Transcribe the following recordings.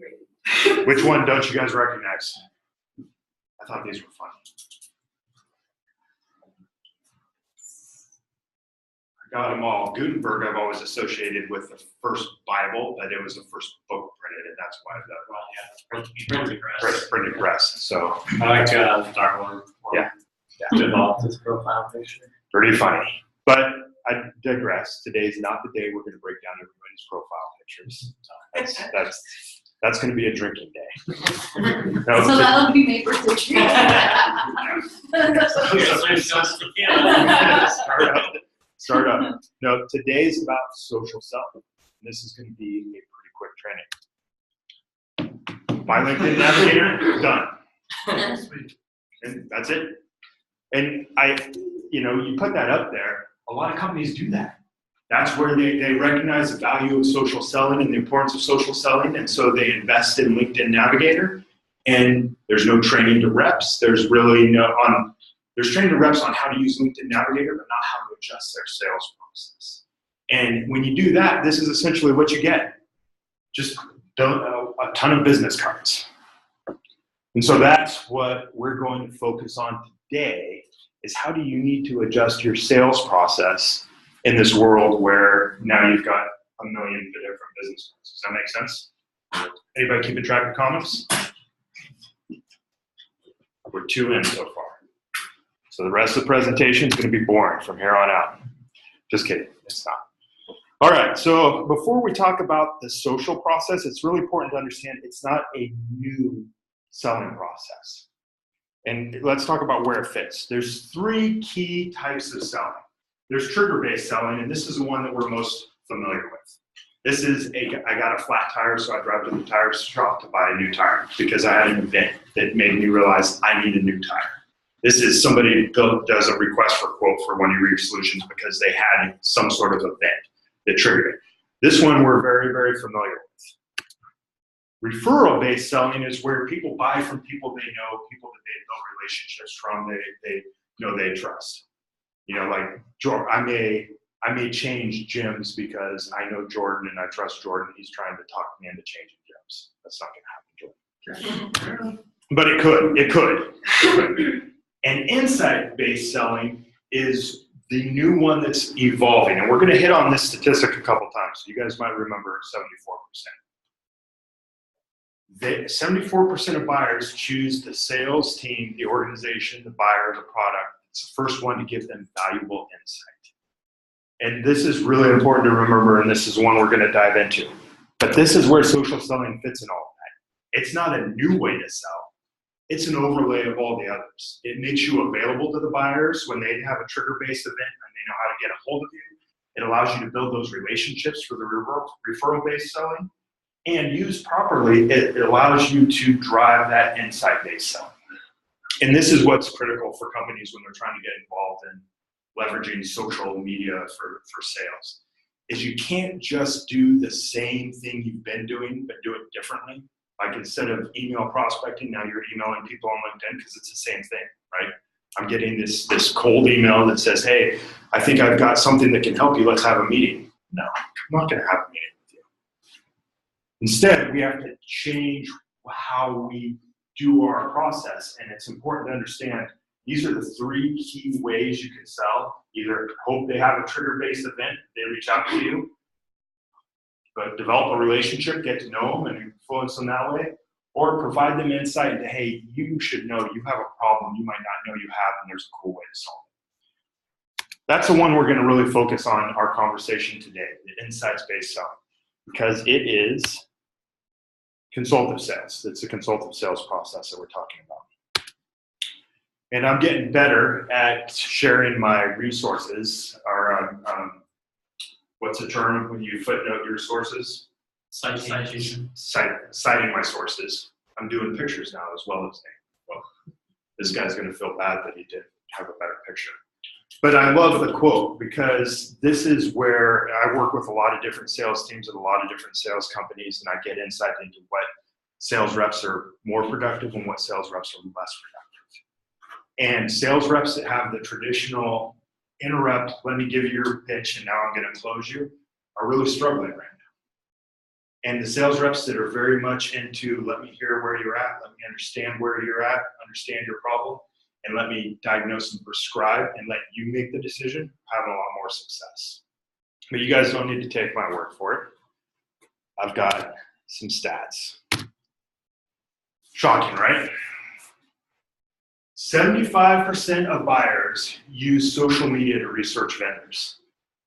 ready. Which one don't you guys recognize? I thought these were funny. I got them all. Gutenberg I've always associated with the first Bible, but it was the first book printed, and that's why the printed press. So I like Star Wars. Yeah. Developed his profile picture. Pretty funny. But I digress. Today's not the day we're going to break down everybody's profile pictures. That's going to be a drinking day. No, So that'll be my birthday treat. Start up. No, today's about social selling. And this is going to be a pretty quick training. My LinkedIn Navigator, done. And that's it. And you put that up there. A lot of companies do that. That's where they recognize the value of social selling and the importance of social selling, and so they invest in LinkedIn Navigator. And there's no training to reps. There's training to reps on how to use LinkedIn Navigator, but not how to adjust their sales process. And when you do that, this is essentially what you get. Just a ton of business cards. And so that's what we're going to focus on today, is how do you need to adjust your sales process in this world where now you've got a million different business cards. Does that make sense? Anybody keeping track of comments? We're 2 in so far. So the rest of the presentation is going to be boring from here on out. Just kidding, it's not. All right, so before we talk about the social process, it's really important to understand it's not a new selling process. And let's talk about where it fits. There's 3 key types of selling. There's trigger-based selling, and this is the one that we're most familiar with. This is I got a flat tire, so I drive to the tire shop to buy a new tire because I had an event that made me realize I need a new tire. This is somebody does a request for quote for one of your solutions because they had some sort of event that triggered it. This one we're very, very familiar with. Referral-based selling is where people buy from people they know, people that they build relationships from, they know they trust. Like Jordan, I may change gyms because I know Jordan and I trust Jordan. He's trying to talk me into changing gyms. That's not going to happen, Jordan. But it could. And insight-based selling is the new one that's evolving. And we're going to hit on this statistic a couple times. You guys might remember 74%. 74% of buyers choose the sales team, the organization, the buyer, the product. It's the first one to give them valuable insight. And this is really important to remember, and this is one we're going to dive into. But this is where social selling fits in all of that. It's not a new way to sell. It's an overlay of all the others. It makes you available to the buyers when they have a trigger-based event and they know how to get a hold of you. It allows you to build those relationships for the referral-based selling. And used properly, it allows you to drive that insight-based selling. And this is what's critical for companies when they're trying to get involved in leveraging social media for sales, is you can't just do the same thing you've been doing, but do it differently. Like instead of email prospecting, now you're emailing people on LinkedIn because it's the same thing, right? I'm getting this cold email that says, hey, I think I've got something that can help you. Let's have a meeting. No, I'm not going to have a meeting with you. Instead, we have to change how we do our process, and it's important to understand these are the 3 key ways you can sell. Either hope they have a trigger-based event, they reach out to you, but develop a relationship, get to know them, and influence them that way, or provide them insight into, hey, you should know you have a problem you might not know you have, and there's a cool way to solve it. That's the one we're going to really focus on our conversation today, the insights-based selling, because it is consultative sales. It's a consultative sales process that we're talking about. And I'm getting better at sharing my resources, or what's the term when you footnote your sources? Citation. Citing my sources. I'm doing pictures now as well as saying, well, this guy's going to feel bad that he didn't have a better picture. But I love the quote because this is where I work with a lot of different sales teams at a lot of different sales companies, and I get insight into what sales reps are more productive and what sales reps are less productive. And sales reps that have the traditional interrupt, let me give you your pitch and now I'm going to close you, are really struggling right now. And the sales reps that are very much into, let me hear where you're at, let me understand where you're at, understand your problem, and let me diagnose and prescribe and let you make the decision, having a lot more success. But you guys don't need to take my word for it. I've got some stats. Shocking, right? 75% of buyers use social media to research vendors.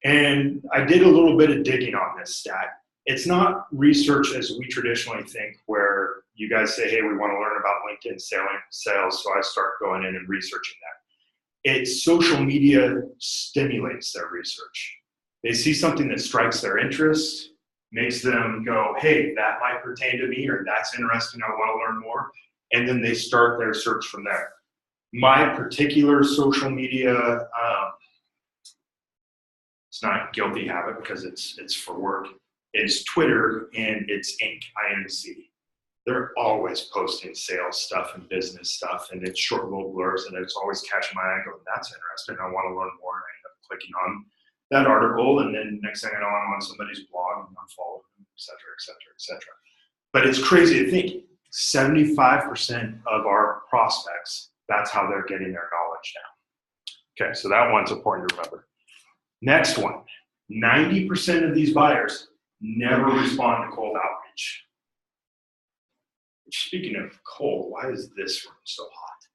And I did a little bit of digging on this stat. It's not research as we traditionally think, where you guys say, hey, we want to learn about LinkedIn sales, so I start going in and researching that. It's social media stimulates their research. They see something that strikes their interest, makes them go, hey, that might pertain to me, or that's interesting, I want to learn more. And then they start their search from there. My particular social media, it's not a guilty habit because it's for work. It's Twitter and it's INC. They're always posting sales stuff and business stuff, and it's short little blurs, and it's always catching my eye. I go, that's interesting. I want to learn more, and I end up clicking on that article, and then next thing I know, I'm on somebody's blog and I'm following them, et cetera, et cetera, et cetera. But it's crazy to think 75% of our prospects, that's how they're getting their knowledge now. Okay, so that one's important to remember. Next one, 90% of these buyers never respond to cold outreach. Speaking of cold, why is this room so hot?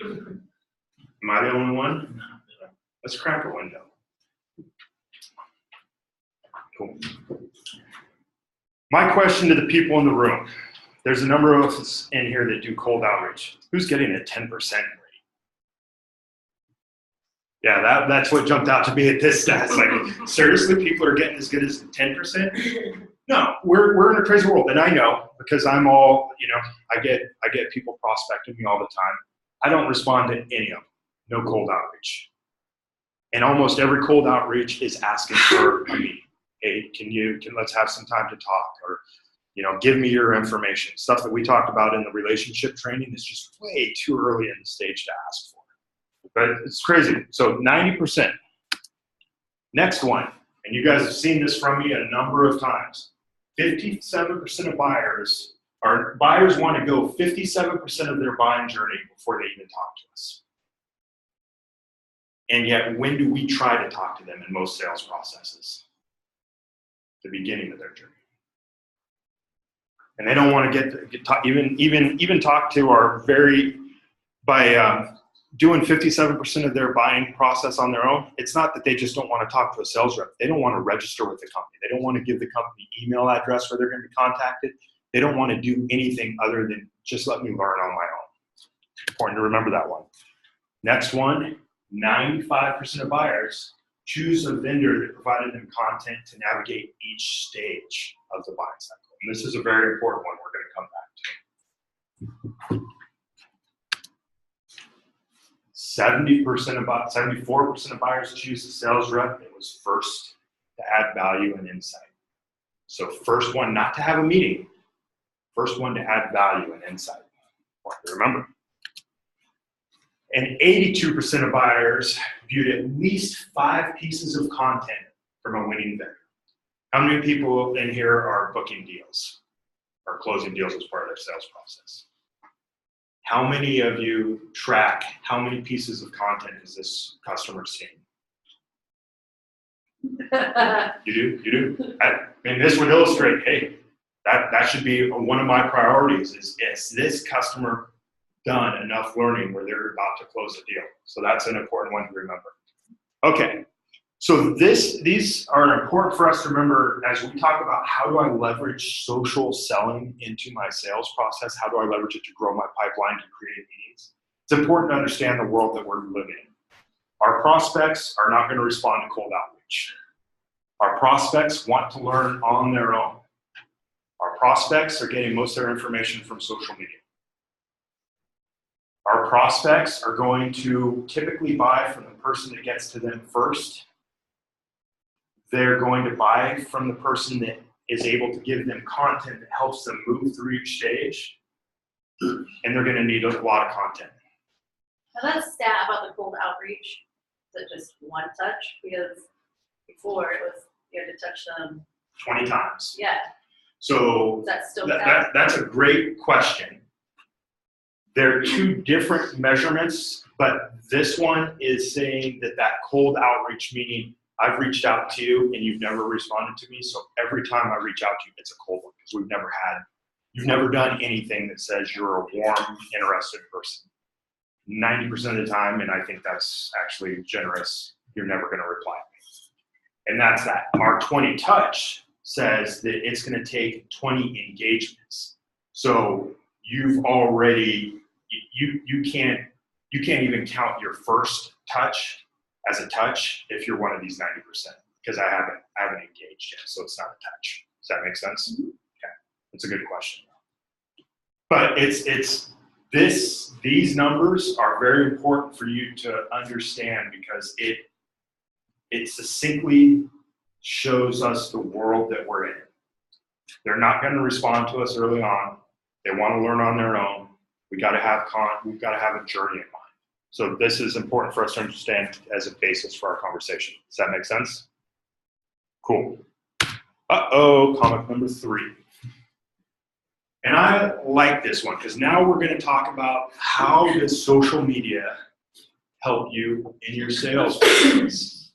Am I the only one? Let's crack a window. Cool. My question to the people in the room, there's a number of us in here that do cold outreach. Who's getting a 10% rate? Yeah, that's what jumped out to me at this stat. It's like, seriously, people are getting as good as 10%? No, we're in a crazy world, and I know, because I'm all, I get people prospecting me all the time. I don't respond to any of them. No cold outreach. And almost every cold outreach is asking for a meeting. Hey, let's have some time to talk, or give me your information. Stuff that we talked about in the relationship training is just way too early in the stage to ask for. But it's crazy. So 90%. Next one, and you guys have seen this from me a number of times. 57% of buyers want to go 57% of their buying journey before they even talk to us. And yet, when do we try to talk to them in most sales processes? The beginning of their journey. And they don't want to even talk to our by doing 57% of their buying process on their own. It's not that they just don't want to talk to a sales rep. They don't want to register with the company. They don't want to give the company email address where they're going to be contacted. They don't want to do anything other than just let me learn on my own. Important to remember that one. Next one, 95% of buyers choose a vendor that provided them content to navigate each stage of the buying cycle. And this is a very important one we're going to come back to. 74% of buyers choose a sales rep that was first to add value and insight. So first one, not to have a meeting. First one to add value and insight. Important to remember. And 82% of buyers viewed at least 5 pieces of content from a winning vendor. How many people in here are booking deals or closing deals as part of their sales process? How many of you track how many pieces of content is this customer seeing? You do? And this would illustrate, hey, that should be one of my priorities is this customer done enough learning where they're about to close a deal? So that's an important one to remember. Okay, so these are important for us to remember as we talk about how do I leverage social selling into my sales process? How do I leverage it to grow my pipeline, to create meetings? It's important to understand the world that we're living in. Our prospects are not going to respond to cold outreach. Our prospects want to learn on their own. Our prospects are getting most of their information from social media. Our prospects are going to typically buy from the person that gets to them first. They're going to buy from the person that is able to give them content that helps them move through each stage. And they're going to need a lot of content. Now that stat about the cold outreach, is it just one touch? Because before it was, you had to touch them 20 times. Yeah. So Is that still bad? that's a great question. They're two different measurements, but this one is saying that cold outreach, meaning I've reached out to you and you've never responded to me. So every time I reach out to you, it's a cold one because you've never done anything that says you're a warm, interested person. 90% of the time, and I think that's actually generous, you're never going to reply. And that's that. Our 20 touch says that it's going to take 20 engagements. So you've already, you can't even count your first touch as a touch if you're one of these 90%, because I haven't engaged yet, so it's not a touch. Does that make sense? Mm-hmm. Okay, that's a good question. But these numbers are very important for you to understand because it succinctly shows us the world that we're in. They're not going to respond to us early on. They want to learn on their own. We've got to have a journey in mind. So this is important for us to understand as a basis for our conversation. Does that make sense? Cool. Comment number 3. And I like this one because now we're going to talk about how does social media help you in your sales business.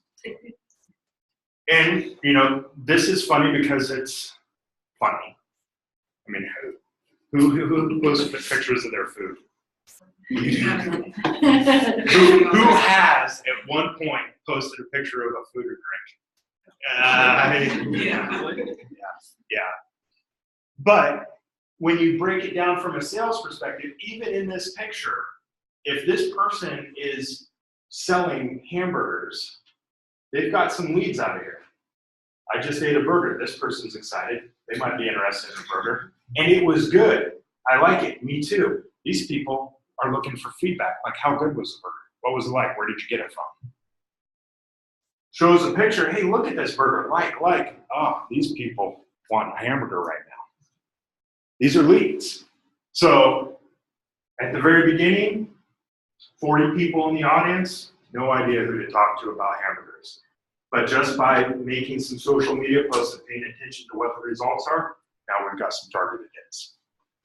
And, this is funny because it's funny. I mean, who posts pictures of their food? who has at one point posted a picture of a food or drink? Yeah. But when you break it down from a sales perspective, even in this picture, if this person is selling hamburgers, they've got some leads out of here. I just ate a burger. This person's excited. They might be interested in a burger. And it was good. I like it. Me too. These people are looking for feedback. Like, how good was the burger? What was it like? Where did you get it from? Shows a picture. Hey, look at this burger. Like. Oh, these people want a hamburger right now. These are leads. So at the very beginning, 40 people in the audience, no idea who to talk to about hamburgers. But just by making some social media posts and paying attention to what the results are, now we've got some targeted hits.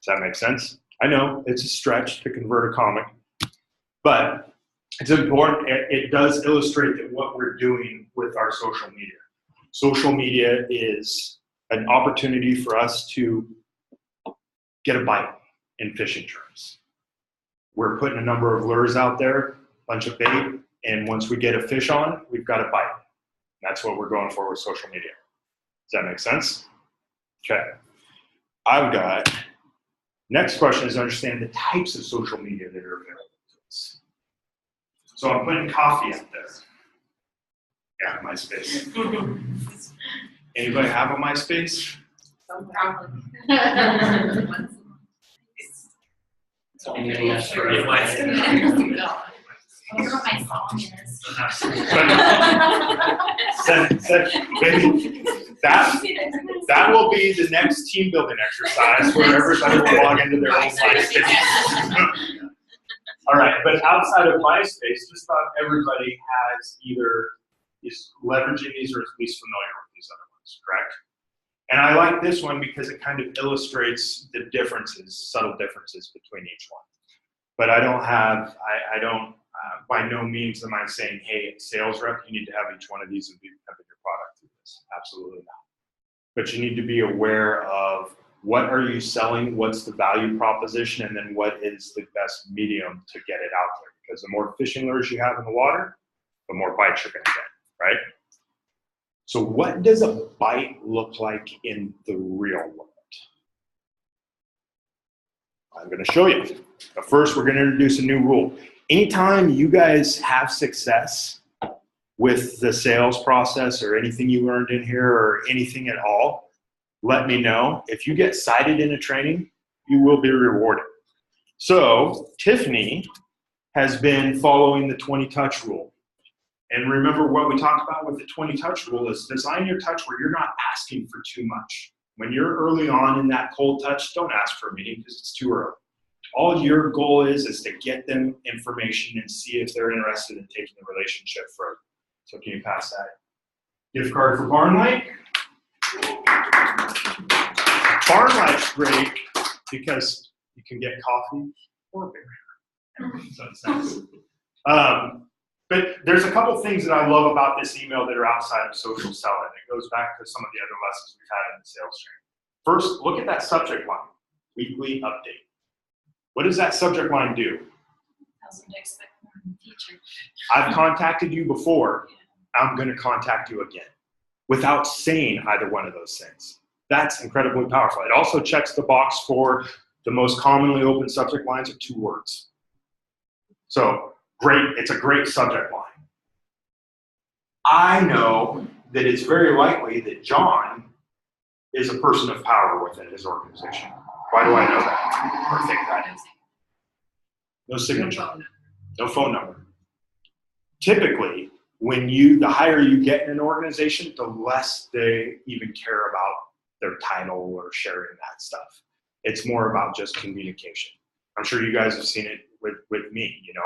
Does that make sense? I know it's a stretch to convert a comic, but it's important. It does illustrate that what we're doing with our social media. Social media is an opportunity for us to get a bite in fishing terms. We're putting a number of lures out there, a bunch of bait, and once we get a fish on, we've got a bite. That's what we're going for with social media. Does that make sense? Okay. I've got, next question is understand the types of social media that are available to us. So I'm putting coffee out there. Yeah, MySpace. Anybody have a MySpace? Probably. Maybe that will be the next team building exercise where everybody will log into their own MySpace. All right, but outside of MySpace, just about everybody is leveraging these or at least familiar with these other ones, correct? And I like this one because it kind of illustrates the differences, subtle differences between each one. But I don't, by no means am I saying, hey, sales rep, you need to have each one of these and be pumping your product through this. Absolutely not. But you need to be aware of what are you selling, what's the value proposition, and then what is the best medium to get it out there. Because the more fishing lures you have in the water, the more bites you're going to get, right? So what does a bite look like in the real world? I'm going to show you. But first, we're going to introduce a new rule. Anytime you guys have success with the sales process or anything you learned in here or anything at all, let me know. If you get cited in a training, you will be rewarded. So Tiffany has been following the 20 touch rule. And remember what we talked about with the 20 touch rule is design your touch where you're not asking for too much. When you're early on in that cold touch, don't ask for a meeting because it's too early. All your goal is to get them information and see if they're interested in taking the relationship further. So can you pass that gift card for Barn Light? bar life's great because you can get coffee or beer. So it's nice. But there's a couple things that I love about this email that are outside of social selling. It goes back to some of the other lessons we've had in the sales training. First, look at that subject line, weekly update. What does that subject line do? Tells them to expect more in the future. I've contacted you before. I'm going to contact you again without saying either one of those things. That's incredibly powerful. It also checks the box for the most commonly opened subject lines are 2 words. So great, it's a great subject line. I know that it's very likely that John is a person of power within his organization. Why do I know that or think that? No signature, no phone number. Typically, the higher you get in an organization, the less they even care about their title or sharing that stuff. It's more about just communication. I'm sure you guys have seen it with me. You know,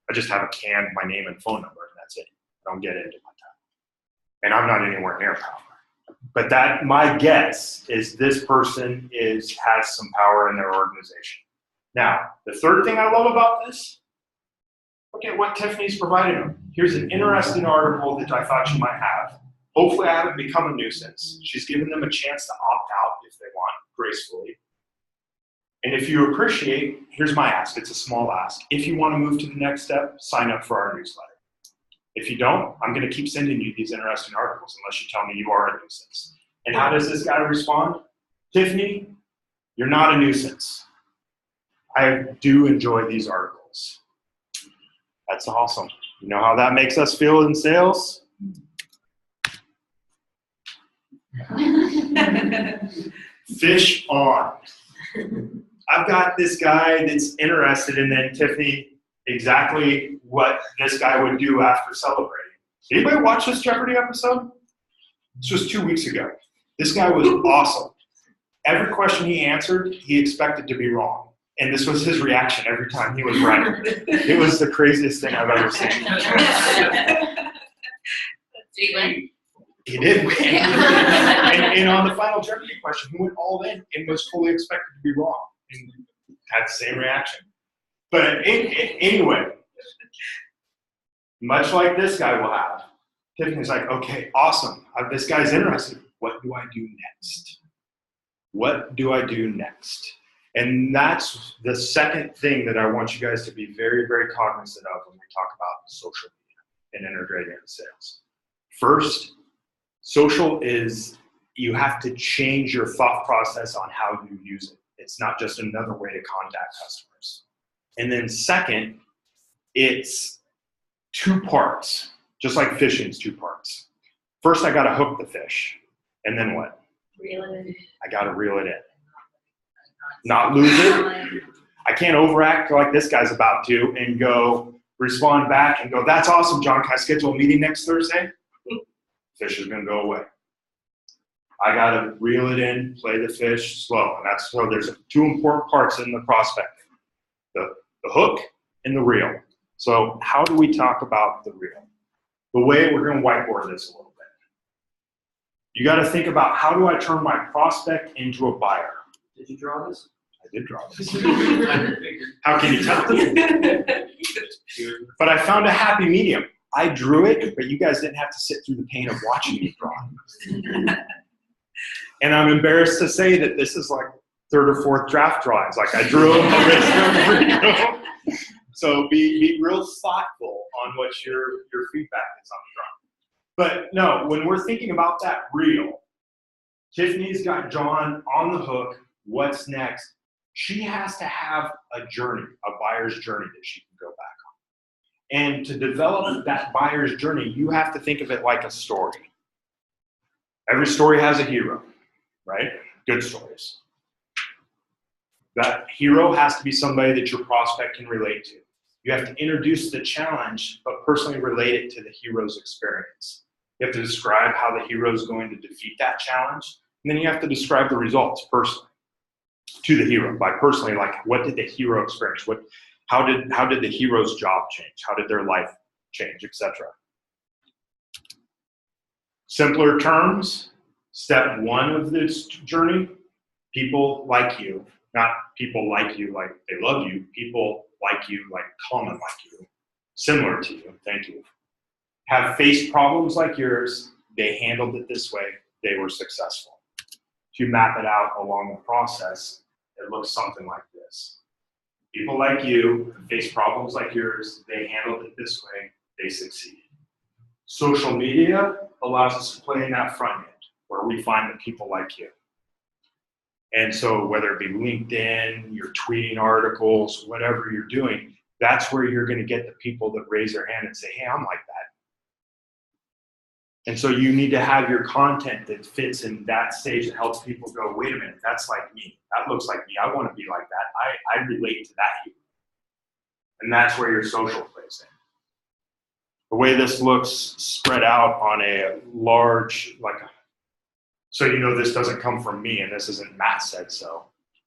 I just have my name and phone number, and that's it. I don't get into my title. And I'm not anywhere near power. But my guess is this person has some power in their organization. Now, the third thing I love about this, look at what Tiffany's provided them. Here's an interesting article that I thought you might have. Hopefully I haven't become a nuisance. She's given them a chance to opt out if they want, gracefully. And if you appreciate, here's my ask. It's a small ask. If you want to move to the next step, sign up for our newsletter. If you don't, I'm going to keep sending you these interesting articles unless you tell me you are a nuisance. And how does this guy respond? Tiffany, you're not a nuisance. I do enjoy these articles. That's awesome. You know how that makes us feel in sales? Fish on. I've got this guy that's interested, and then Tiffany, exactly what this guy would do after celebrating. Anybody watch this Jeopardy episode? This was 2 weeks ago. This guy was awesome. Every question he answered, he expected to be wrong. And this was his reaction every time he was right. It was the craziest thing I've ever seen. He did win. And on the final Jeopardy question, he went all in and was fully expected to be wrong and had the same reaction. But anyway, much like this guy will have, Tiffany's like, okay, awesome. This guy's interested. What do I do next? What do I do next? And that's the second thing that I want you guys to be very, very cognizant of when we talk about social media and integrating in sales. First, social is you have to change your thought process on how you use it. It's not just another way to contact customers. And then second, it's 2 parts, just like fishing's 2 parts. First, I got to hook the fish. And then what? Reel it in. I got to reel it in. Not lose it. I can't overact like this guy's about to and go respond back and go, that's awesome, John. Can I schedule a meeting next Thursday? Fish is going to go away. I got to reel it in, play the fish slow. And so there's 2 important parts in the prospecting, the hook and the reel. So how do we talk about the reel? The way we're going to whiteboard this a little bit. You got to think about, how do I turn my prospect into a buyer? Did you draw this? I did draw this. How can you tell? But I found a happy medium. I drew it, but you guys didn't have to sit through the pain of watching me draw. And I'm embarrassed to say that this is like 3rd or 4th draft drawings. Like I drew them original. So be real thoughtful on what your feedback is on the drawing. But no, when we're thinking about that reel, Tiffany's got John on the hook. What's next? She has to have a journey, a buyer's journey that she can go back on. And to develop that buyer's journey, you have to think of it like a story. Every story has a hero, right? Good stories. That hero has to be somebody that your prospect can relate to. You have to introduce the challenge, but personally relate it to the hero's experience. You have to describe how the hero is going to defeat that challenge, and then you have to describe the results personally to the hero. By personally, like, what did the hero experience? How did the hero's job change? How did their life change, etc. Simpler terms, step 1 of this journey, People like you, not people like you like they love you, people like you like common like you, similar to you, thank you, have faced problems like yours, they handled it this way, they were successful. If you map it out along the process, it looks something like this. People like you face problems like yours, they handled it this way, they succeeded. Social media allows us to play in that front end where we find the people like you. And so whether it be LinkedIn, you're tweeting articles, whatever you're doing, that's where you're going to get the people that raise their hand and say, hey, I'm like that. And so you need to have your content that fits in that stage that helps people go, wait a minute, that's like me. That looks like me. I want to be like that. I relate to that here. And that's where your social plays in. The way this looks spread out on a large, so you know this doesn't come from me and this isn't Matt said so.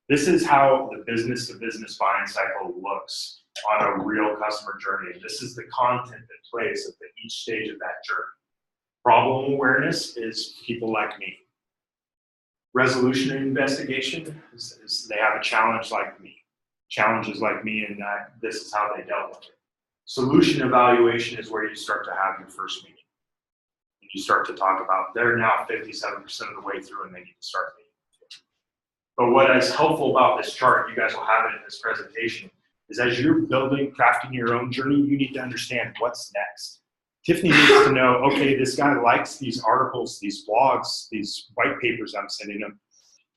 This is how the business-to-business buying cycle looks on a real customer journey. And this is the content that plays at each stage of that journey. Problem awareness is people like me. Resolution and investigation is they have a challenge like me. Challenges like me, and that this is how they dealt with it. Solution evaluation is where you start to have your first meeting. And you start to talk about they're now 57% of the way through and they need to start meeting. But what is helpful about this chart, you guys will have it in this presentation, is as you're building, crafting your own journey, you need to understand what's next. Tiffany needs to know, okay, this guy likes these articles, these blogs, these white papers I'm sending him.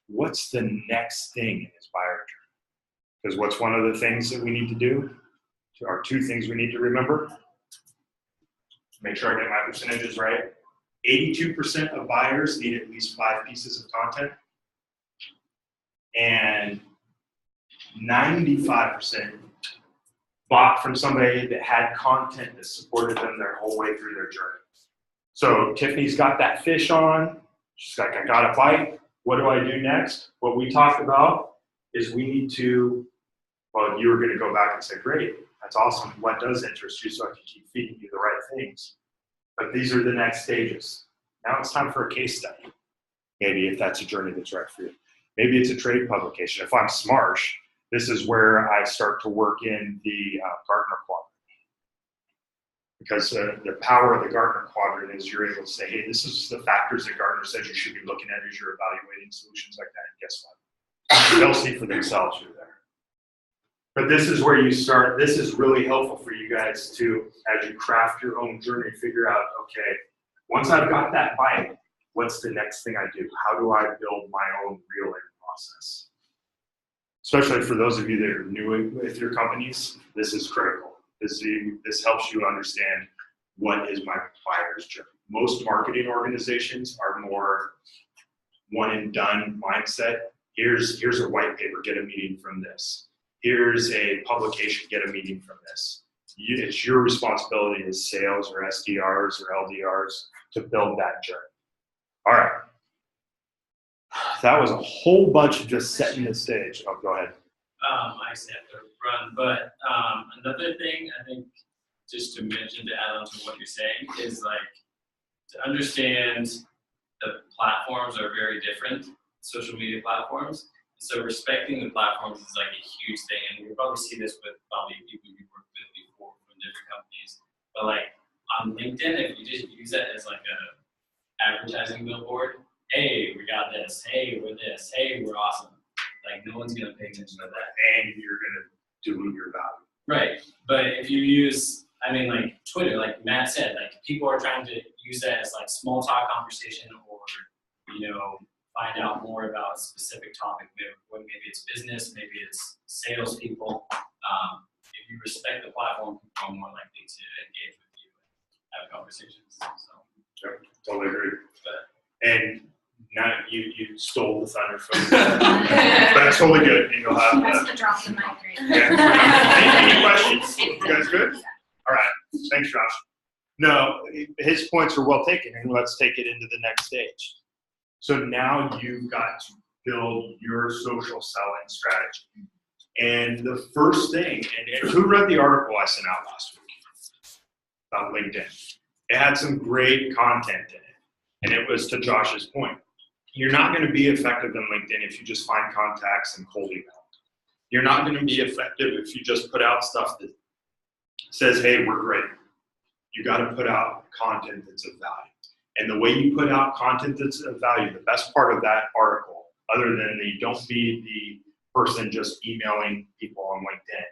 What's the next thing in his buyer journey? Because what's one of the things that we need to do, or two things we need to remember? Make sure I get my percentages right. 82% of buyers need at least 5 pieces of content. And 95% bought from somebody that had content that supported them their whole way through their journey. So Tiffany's got that fish on. She's like, I got a bite. What do I do next? What we talked about is we need to, well, you were going to go back and say, great, that's awesome. What does interest you so I can keep feeding you the right things? But these are the next stages. Now it's time for a case study. Maybe if that's a journey that's right for you. Maybe it's a trade publication. If I'm Smarsh, this is where I start to work in the Gartner quadrant. Because the power of the Gartner quadrant is you're able to say, hey, this is the factors that Gartner says you should be looking at as you're evaluating solutions like that. And guess what? They'll see for themselves you're there. But this is where you start. This is really helpful for you guys to, as you craft your own journey, figure out, okay, once I've got that bite, what's the next thing I do? How do I build my own real process? Especially for those of you that are new with your companies, this is critical. This helps you understand what is my buyer's journey. Most marketing organizations are more one and done mindset. Here's a white paper, get a meeting from this. Here's a publication, get a meeting from this. It's your responsibility as sales or SDRs or LDRs to build that journey. All right. That was a whole bunch of just setting the stage. Oh, go ahead. I said to run, but another thing I think just to mention to add on to what you're saying is like to understand the platforms are very different, social media platforms. So respecting the platforms is like a huge thing, and you'll probably see this with probably people you worked with before from different companies. But like on LinkedIn, if you just use that as like a advertising billboard, hey, we got this, hey, we're this, hey, we're awesome. Like no one's gonna pay attention to that. And you're gonna dilute your value. Right. But if you use, I mean, like Twitter, like Matt said, like people are trying to use that as like small talk conversation, or find out more about a specific topic. Maybe it's business, maybe it's salespeople. If you respect the platform, people are more likely to engage with you and have conversations. So. Yep, totally agree. But, and now you stole the thunder from me. But it's totally good. And you'll have That's the drop the mic right yeah. Any questions? You guys good? All right. Thanks, Josh. No, his points are well taken, and let's take it into the next stage. So now you've got to build your social selling strategy. And the first thing, and who read the article I sent out last week about LinkedIn? It had some great content in it. And it was to Josh's point. You're not going to be effective in LinkedIn if you just find contacts and cold email. You're not going to be effective if you just put out stuff that says, hey, we're great. You got to put out content that's of value. And the way you put out content that's of value, the best part of that article, other than the don't be the person just emailing people on LinkedIn,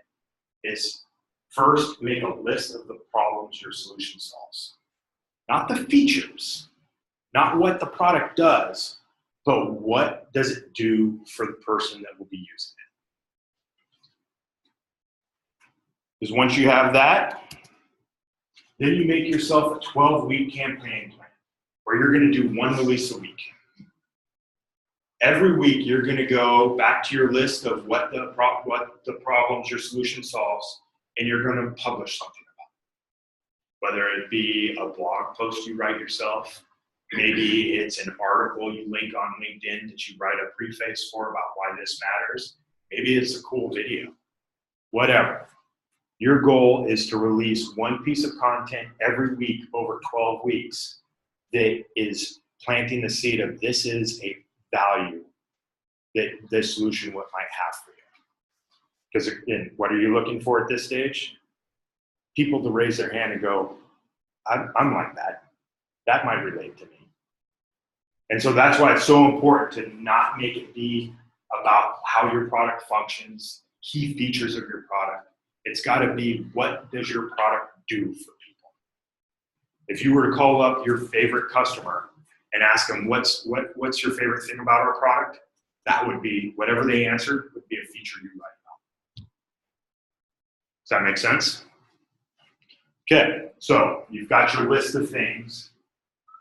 is first make a list of the problems your solution solves. Not the features, not what the product does, but what does it do for the person that will be using it. Because once you have that, then you make yourself a 12-week campaign plan where you're going to do one release a week. Every week, you're going to go back to your list of what the problems your solution solves, and you're going to publish something about it. Whether it be a blog post you write yourself, maybe it's an article you link on LinkedIn that you write a preface for about why this matters. Maybe it's a cool video. Whatever. Your goal is to release one piece of content every week over 12 weeks that is planting the seed of this is a value that this solution might have for you. Because again, what are you looking for at this stage? People to raise their hand and go, I'm like that. That might relate to me. And so that's why it's so important to not make it be about how your product functions, key features of your product. It's got to be, what does your product do for people? If you were to call up your favorite customer and ask them, what's your favorite thing about our product? That would be, whatever they answered would be a feature you write about. Does that make sense? Okay, so you've got your list of things.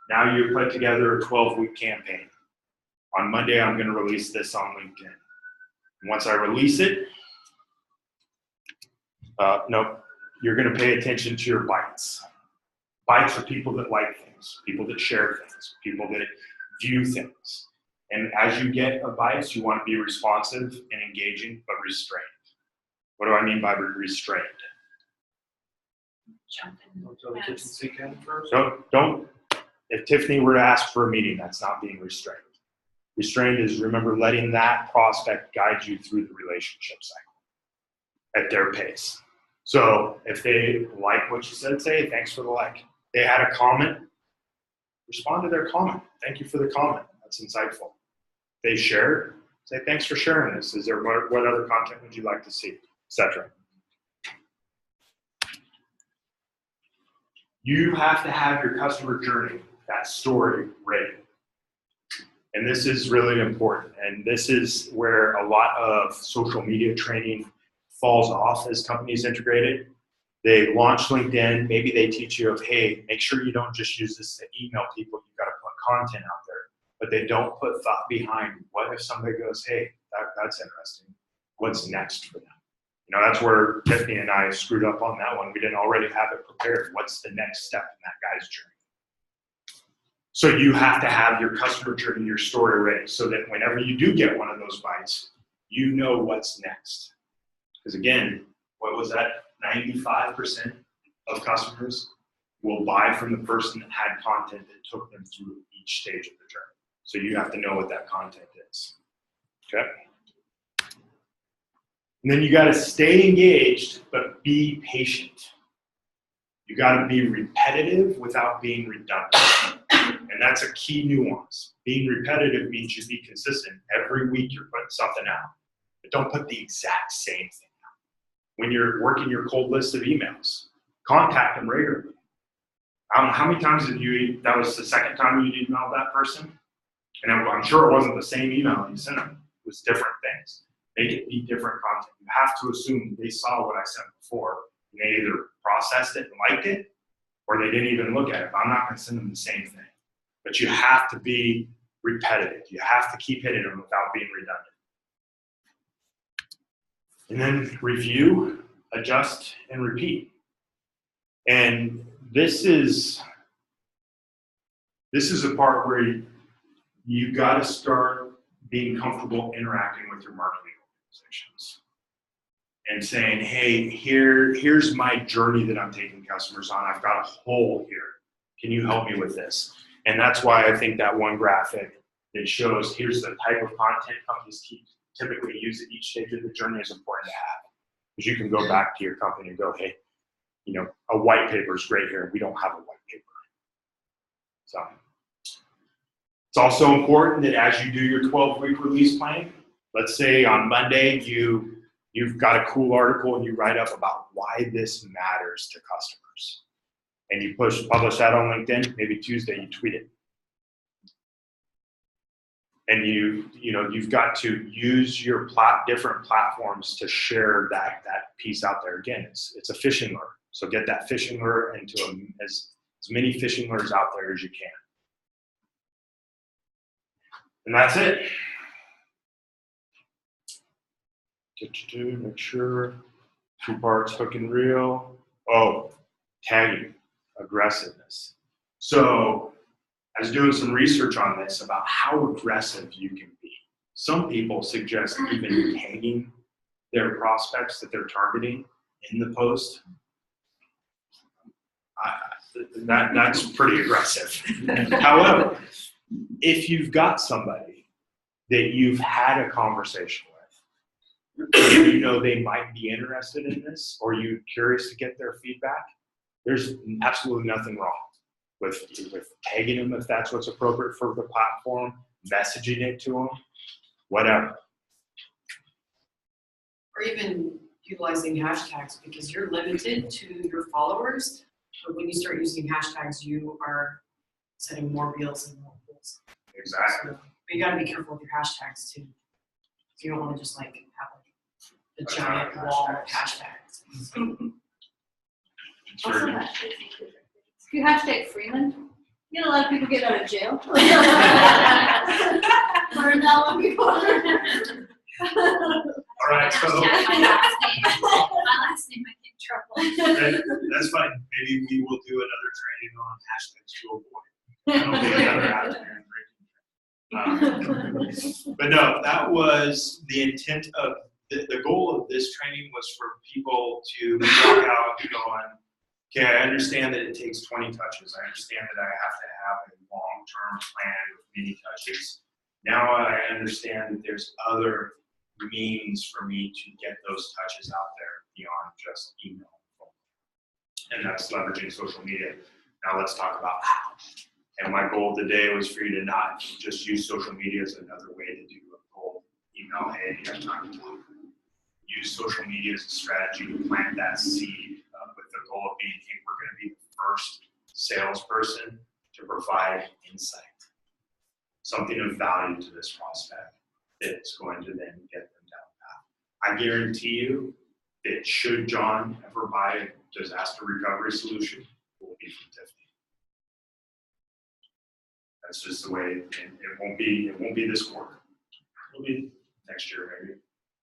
Now you put together a 12-week campaign. On Monday, I'm going to release this on LinkedIn. Once I release it, nope, you're going to pay attention to your bites. Bites are people that like things, people that share things, people that view things. And as you get a bites, you want to be responsive and engaging, but restrained. What do I mean by restrained? Don't, if Tiffany were to ask for a meeting, that's not being restrained. Restrained is, remember, letting that prospect guide you through the relationship cycle at their pace. So if they like what you said, say, thanks for the like. They had a comment, respond to their comment. Thank you for the comment. That's insightful. They shared, say, thanks for sharing this. Is there what other content would you like to see, etc. You have to have your customer journey, that story, ready. And this is really important. And this is where a lot of social media training falls off as companies integrate it. They launch LinkedIn. Maybe they teach you of, hey, make sure you don't just use this to email people. You've got to put content out there. But they don't put thought behind, what if somebody goes, hey, that's interesting. What's next for them? You know, that's where Tiffany and I screwed up on that one. We didn't already have it prepared. What's the next step in that guy's journey? So you have to have your customer journey, your story ready, so that whenever you do get one of those bites, you know what's next. Because again, what was that? 95% of customers will buy from the person that had content that took them through each stage of the journey. So you have to know what that content is. Okay? And then you got to stay engaged, but be patient. You got to be repetitive without being redundant. And that's a key nuance. Being repetitive means you be consistent. Every week you're putting something out. But don't put the exact same thing out. When you're working your cold list of emails, contact them regularly. I don't know how many times have you, that was the second time you emailed that person? And I'm sure it wasn't the same email you sent them. It was different things. Make it be different content. You have to assume they saw what I sent before. And they either processed it and liked it, or they didn't even look at it. But I'm not going to send them the same thing. But you have to be repetitive. You have to keep hitting them without being redundant. And then review, adjust, and repeat. And this is a part where you got to start being comfortable interacting with your marketing organizations and saying, hey, here's my journey that I'm taking customers on. I've got a hole here. Can you help me with this? And that's why I think that one graphic that shows here's the type of content companies typically use at each stage of the journey is important to have. Because you can go back to your company and go, hey, you know, a white paper is great here. We don't have a white paper. So it's also important that as you do your 12-week release plan, let's say on Monday you've got a cool article and you write up about why this matters to customers. And you publish that on LinkedIn, maybe Tuesday you tweet it. And you've got to use your different platforms to share that piece out there. Again, it's a fishing lure. So get that fishing lure into as many fishing lures out there as you can. And that's it. Make sure 2 parts, hook and reel. Oh, tagging, aggressiveness. So I was doing some research on this about how aggressive you can be. Some people suggest even tagging their prospects that they're targeting in the post. That's pretty aggressive. However, if you've got somebody that you've had a conversation with, and you know they might be interested in this, or you're curious to get their feedback, there's absolutely nothing wrong with tagging them if that's what's appropriate for the platform, messaging it to them, whatever. Or even utilizing hashtags, because you're limited to your followers. But when you start using hashtags, you are setting more reels and more goals. Exactly. So, but you got to be careful with your hashtags too. You don't want to just like have a giant wall of hashtags. Also, if you hashtag Freeman, you know, a lot of people get out of jail. Learn that one before. All right, so My last name might get in trouble. that's fine. Maybe we will do another training on hashtags to avoid. I don't think another hashtag. But no, that was the intent of the goal of this training was for people to walk out and go on. Okay, I understand that it takes 20 touches. I understand that I have to have a long-term plan with many touches. Now I understand that there's other means for me to get those touches out there beyond just email. And that's leveraging social media. Now let's talk about how. And my goal today was for you to not just use social media as another way to do a cold email, hey, you have time to talk. Use social media as a strategy to plant that seed with the goal of being, hey, we're going to be the first salesperson to provide insight, something of value to this prospect that's going to then get them down the path. I guarantee you that should John ever buy a disaster recovery solution, it will be from Tiffany. That's just the way, and it won't be this quarter. It'll be next year maybe,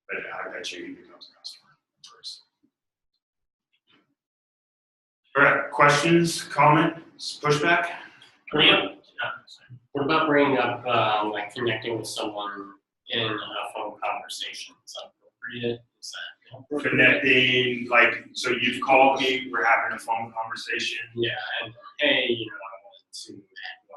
but I bet you he becomes a customer first. All right, questions, comments, pushback? What about bringing up, like connecting with someone in a phone conversation? Is that appropriate? Is that appropriate? Connecting, like, so you've called me, we're having a phone conversation. Yeah, and hey, you know, I wanted to add you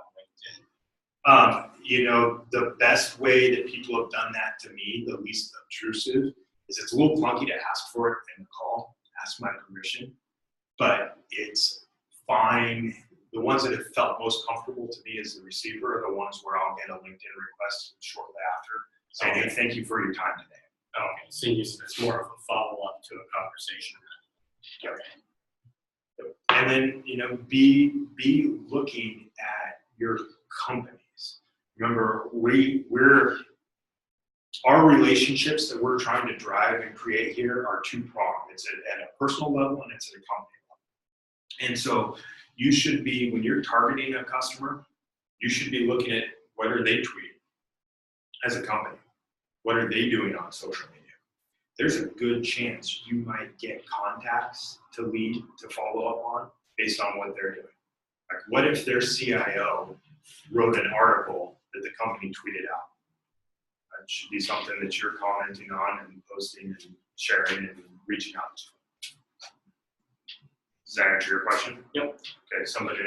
on LinkedIn. You know, the best way that people have done that to me, the least obtrusive, is it's a little clunky to ask for it in the call, ask my permission, but it's fine. The ones that have felt most comfortable to me as the receiver are the ones where I'll get a LinkedIn request shortly after saying, hey, thank you for your time today. Okay, so it's more of a follow-up to a conversation. Okay. And then, you know, be looking at your companies. Remember, our relationships that we're trying to drive and create here are two-pronged. It's at a personal level and it's at a company level. And so you should be, when you're targeting a customer, you should be looking at what are they tweeting as a company? What are they doing on social media? There's a good chance you might get contacts to lead, to follow up on based on what they're doing. Like, what if their CIO wrote an article that the company tweeted out? That should be something that you're commenting on and posting and sharing and reaching out to. Does that answer your question? Yep. Okay, somebody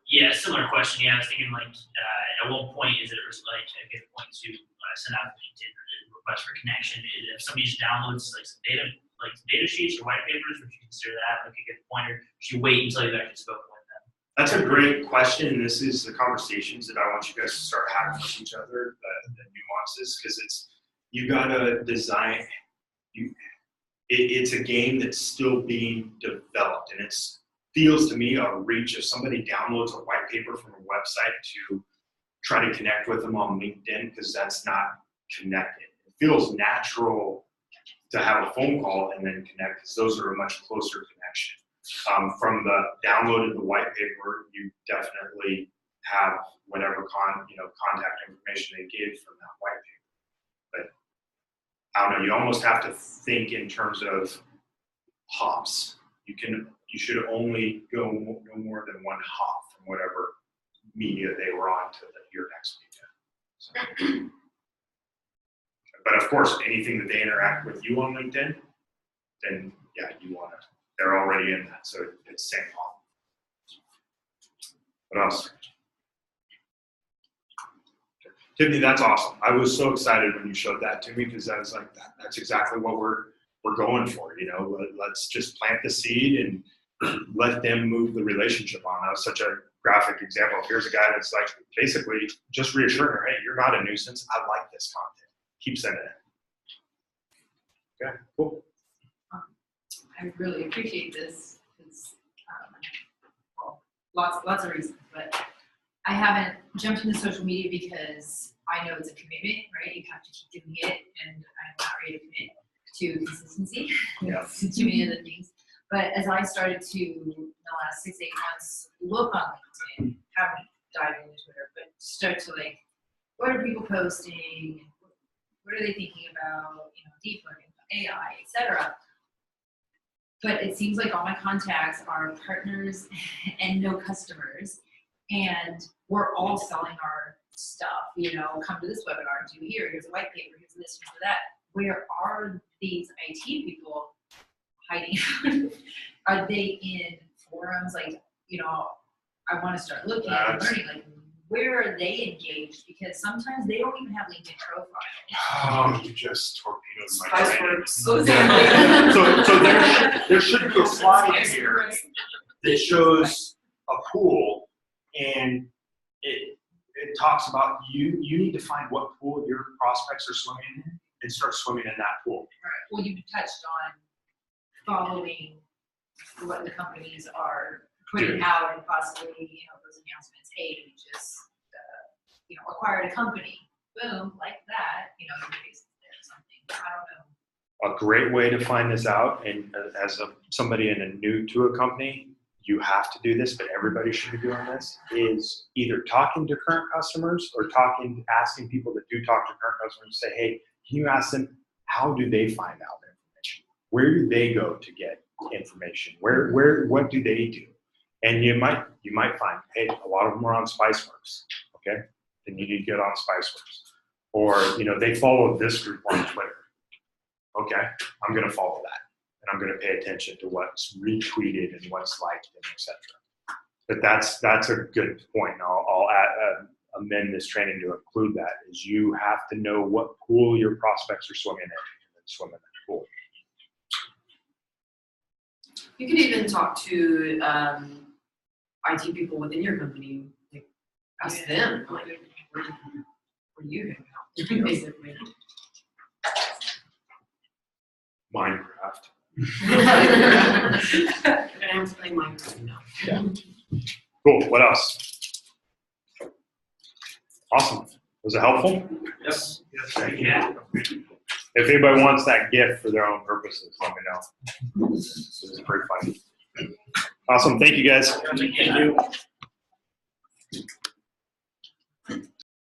Yeah, similar question. Yeah, I was thinking like, at what point is it like a good point to send out LinkedIn or request for connection? If somebody just downloads like some data sheets or white papers, would you consider that like a good point, or should you wait until you've actually spoken with them? That's a great question. This is the conversations that I want you guys to start having with each other, the nuances, because you gotta design. It's a game that's still being developed, and it feels to me a reach if somebody downloads a white paper from a website to try to connect with them on LinkedIn, because that's not connected. It feels natural to have a phone call and then connect, because those are a much closer connection. From the download of the white paper, you definitely have whatever contact information they gave from that white paper. But I don't know, you almost have to think in terms of hops. You should only go no more than one hop from whatever media they were on to your next media. So, but of course, anything that they interact with you on LinkedIn, then yeah, they're already in that, so it's same hop. What else? Tiffany, that's awesome. I was so excited when you showed that to me, because I was like, that's exactly what we're going for. Let's just plant the seed and let them move the relationship on. That was such a graphic example. Here's a guy that's like basically just reassuring her, hey, you're not a nuisance. I like this content. Keep sending it. Okay, cool. I really appreciate this. It's, well, lots of reasons, but I haven't jumped into social media because I know it's a commitment, right? You have to keep doing it, and I'm not ready to commit to consistency. Yeah. Too many other things. But as I started to, in the last 6-8 months, look on LinkedIn, haven't dived into Twitter, but start to like, what are people posting? What are they thinking about? Deep learning, AI, etc. But it seems like all my contacts are partners and no customers, and we're all selling our stuff. Come to this webinar, do here's a white paper, here's this, here's that. Where are these IT people hiding out? Are they in forums? Like, I want to start looking and learning, like, where are they engaged? Because sometimes they don't even have LinkedIn profiles. Oh, you just torpedoed my brain. Spiceworks. So there should be a slide here that shows a pool, and it talks about you need to find what pool your prospects are swimming in and start swimming in that pool. Right. Well, you touched on following what the companies are putting out, and possibly, those announcements. Hey, we just, acquired a company. Boom, like that. Your face is there or something. I don't know. A great way to find this out, and as somebody new to a company, you have to do this, but everybody should be doing this, is either talking to current customers or asking people that do talk to current customers, say, hey, can you ask them, how do they find out information? Where do they go to get information? What do they do? And you might find, hey, a lot of them are on Spiceworks, okay? Then you need to get on Spiceworks. Or, they follow this group on Twitter. Okay, I'm gonna follow that. And I'm gonna pay attention to what's retweeted and what's liked and etc. But that's a good point. And I'll amend this training to include that, is you have to know what pool your prospects are swimming in and swim in that pool. You can even talk to IT people within your company. Like, ask them, like, where do you hang out? Basically. Minecraft. And I'm playing Minecraft now. Yeah. Cool. What else? Awesome. Was it helpful? Yes. Thank you. Yeah. If anybody wants that gift for their own purposes, let me know. This is pretty funny. Awesome. Thank you, guys. Thank you.